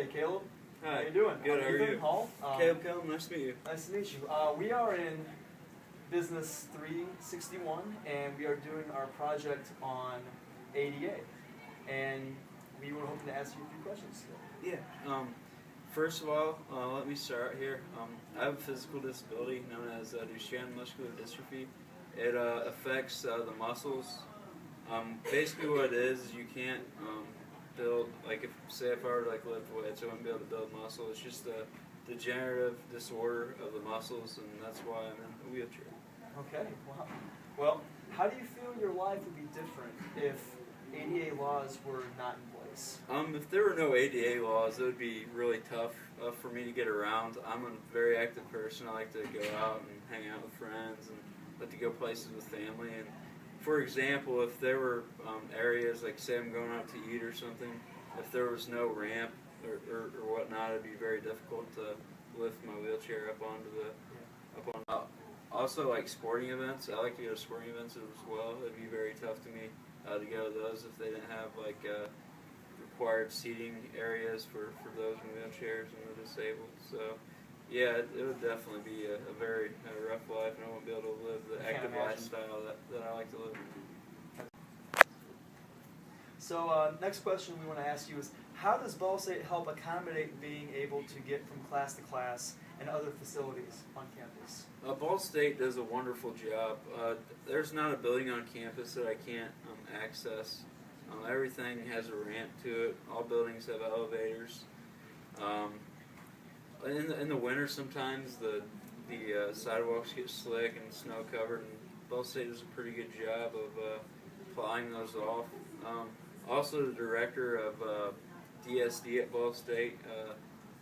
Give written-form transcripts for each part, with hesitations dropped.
Hey, Caleb. Hi. How you doing? Good. How are Ethan you? Hall. Caleb, nice to meet you. Nice to meet you. We are in Business 361, and we are doing our project on ADA. And we were hoping to ask you a few questions today. Yeah. First of all, let me start here. I have a physical disability known as Duchenne muscular dystrophy. It affects the muscles. Basically, what it is you can't build, like if I were to lift weights, I wouldn't be able to build muscle. It's just a degenerative disorder of the muscles, and that's why I'm in a wheelchair. Okay. Wow. Well, how do you feel your life would be different if ADA laws were not in place? If there were no ADA laws, it would be really tough for me to get around. I'm a very active person. I like to go out and hang out with friends and like to go places with family. And for example, if there were areas, like say I'm going out to eat or something, if there was no ramp or whatnot, it'd be very difficult to lift my wheelchair up onto the Also, like sporting events, I like to go to sporting events as well. It'd be very tough to me to go to those if they didn't have required seating areas for those in wheelchairs and the disabled. So, yeah, it would definitely be a very rough life, and I won't be able to live the active lifestyle that I like to live. So, next question we want to ask you is, how does Ball State help accommodate being able to get from class to class and other facilities on campus? Ball State does a wonderful job. There's not a building on campus that I can't access. Everything has a ramp to it. All buildings have elevators. In the winter, sometimes the sidewalks get slick and snow covered, and Ball State does a pretty good job of plowing those off. Also, the director of DSD at Ball State,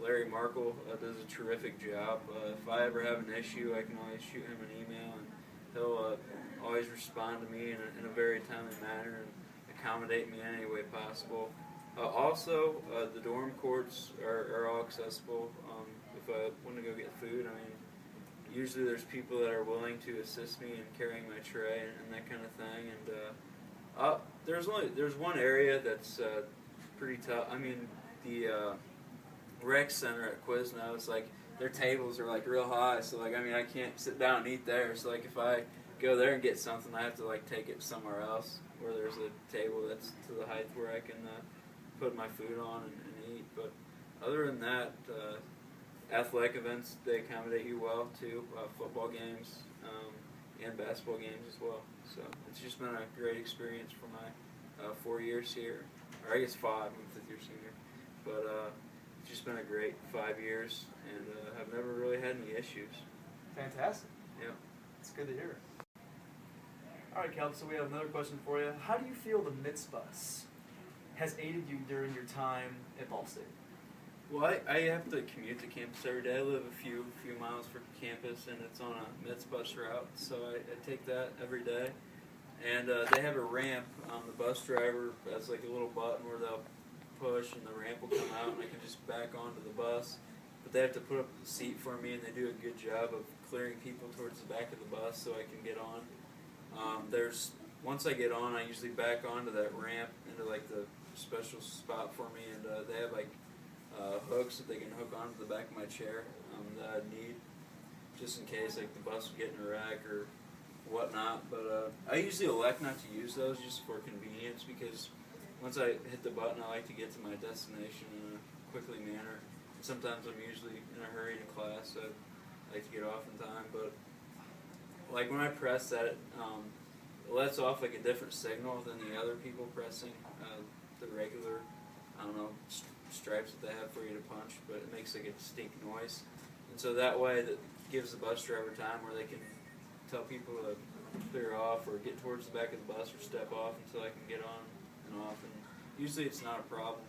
Larry Markle, does a terrific job. If I ever have an issue, I can always shoot him an email, and he'll always respond to me in a very timely manner and accommodate me in any way possible. Also, the dorm courts are all accessible. If I want to go get food, I mean, usually there's people that are willing to assist me in carrying my tray and that kind of thing. And there's one area that's pretty tough. I mean, the rec center at Quiznos, like their tables are like real high, so like I can't sit down and eat there. So like if I go there and get something, I have to like take it somewhere else where there's a table that's to the height where I can put my food on and eat. But other than that, athletic events, they accommodate you well too. Football games and basketball games as well. So it's just been a great experience for my 4 years here, or I guess 5. I'm a fifth-year senior, but it's just been a great 5 years, and I've never really had any issues. Fantastic. Yeah. It's good to hear. All right, Caleb, so we have another question for you. How do you feel the MITS bus has aided you during your time at Ball State? Well, I have to commute to campus every day. I live a few miles from campus, and it's on a MITS bus route, so I take that every day. And they have a ramp. The bus driver has like a little button where they'll push, and the ramp will come out, and I can just back onto the bus. But they have to put up the seat for me, and they do a good job of clearing people towards the back of the bus so I can get on. Once I get on, I usually back onto that ramp into like the special spot for me, and they have like hooks that they can hook onto the back of my chair that I need, just in case like the bus would get in a wreck or whatnot. But I usually elect not to use those just for convenience, because once I hit the button, I like to get to my destination in a quickly manner. Sometimes I'm usually in a hurry to class, so I like to get off in time. But like when I press that, it lets off like a different signal than the other people pressing the regular, stripes that they have for you to punch, but it makes like a distinct noise. And so that way that gives the bus driver time where they can tell people to clear off or get towards the back of the bus or step off until I can get on and off. And usually it's not a problem.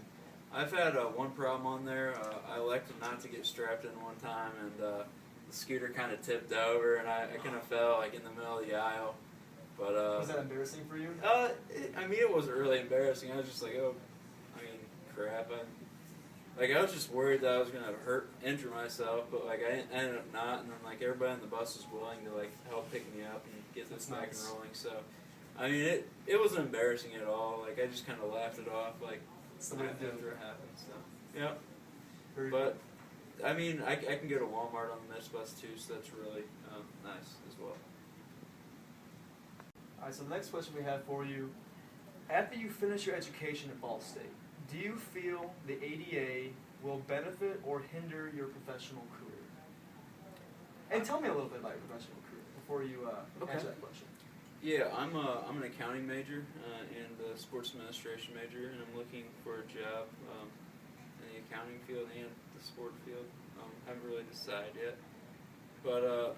I've had one problem on there. I elected not to get strapped in one time, and the scooter kind of tipped over, and I kind of fell like in the middle of the aisle. But was that embarrassing for you? It wasn't really embarrassing. I was just like, crap. I was just worried that I was gonna injure myself, but like I ended up not. And then like everybody on the bus was willing to like help pick me up and get this back and rolling. So, it wasn't embarrassing at all. Like I just kind of laughed it off. Like something after it happened. So, yeah. Very But I mean, I can go to Walmart on the Miss Bus too, so that's really nice as well. All right, so the next question we have for you: after you finish your education at Ball State, do you feel the ADA will benefit or hinder your professional career? And tell me a little bit about your professional career before you answer that question. Yeah, I'm an accounting major and a sports administration major, and I'm looking for a job in the accounting field and the sport field. Haven't really decided yet, but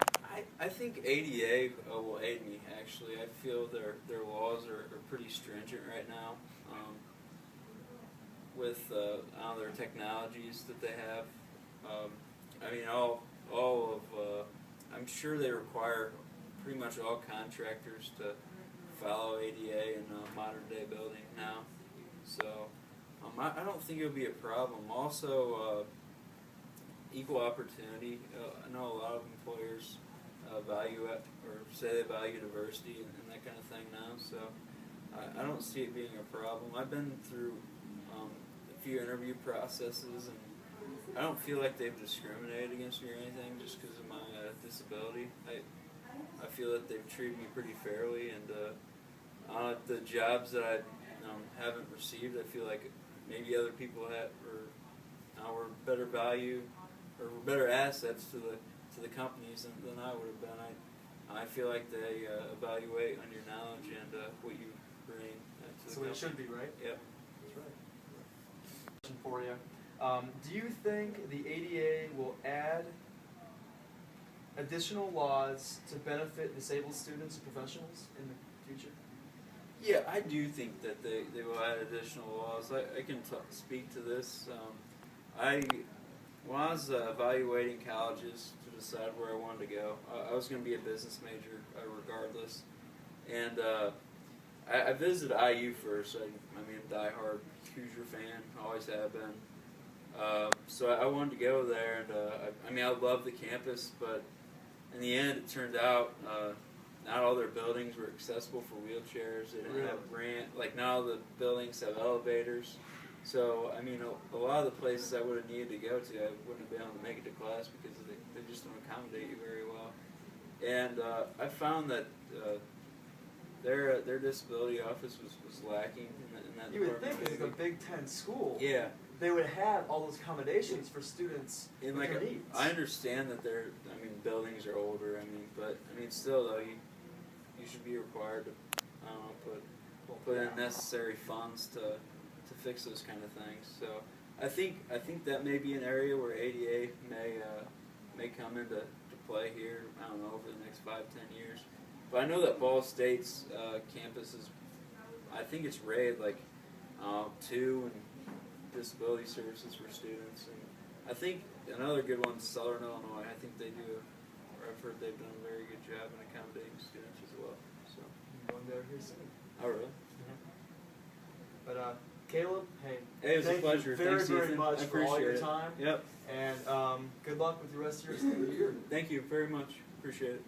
I think ADA will aid me. Actually, I feel their laws are pretty stringent right now with their technologies that they have. I mean, all of I'm sure they require pretty much all contractors to follow ADA in a modern day building now. So I don't think it'll be a problem. Also, equal opportunity. I know a lot of employers value it or say they value diversity and that kind of thing now. So I don't see it being a problem. I've been through a few interview processes, and I don't feel like they've discriminated against me or anything just because of my disability. I feel that they've treated me pretty fairly, and the jobs that I haven't received, I feel like maybe other people were better value or were better assets to the companies than I would have been. I feel like they evaluate on your knowledge and what you bring to the company. So it should be, right? Yep. That's right. Question for you. Do you think the ADA will add additional laws to benefit disabled students and professionals in the future? Yeah, I do think that they will add additional laws. I can speak to this. When I was evaluating colleges to decide where I wanted to go, I was going to be a business major regardless. And I visited IU first. I'm a diehard Hoosier fan, always have been. So I wanted to go there, and I love the campus, but in the end, it turned out not all their buildings were accessible for wheelchairs. They didn't have ramp. Like, not all the buildings have elevators. So, a lot of the places I would have needed to go to, I wouldn't have been able to make it to class because they just don't accommodate you very well. And I found that their disability office was lacking in that You would department. think as a Big Ten school, Yeah. they would have all those accommodations for students And with their needs. I understand that buildings are older. But still though, you should be required to put in necessary funds to fix those kind of things. So I think that may be an area where ADA may come into play here. I don't know, over the next 5-10 years. But I know that Ball State's campus is, I think it's rated like 2 in disability services for students, and I think another good one's Southern Illinois. I think they do. I've heard they've done a very good job in accommodating students as well. So I'm going there here soon. Oh really? But Caleb, hey, it was a thank pleasure. you very, Thanks, very Ethan. much I for all appreciate your it. time. Yep. And good luck with the rest of your year. Thank you very much. Appreciate it.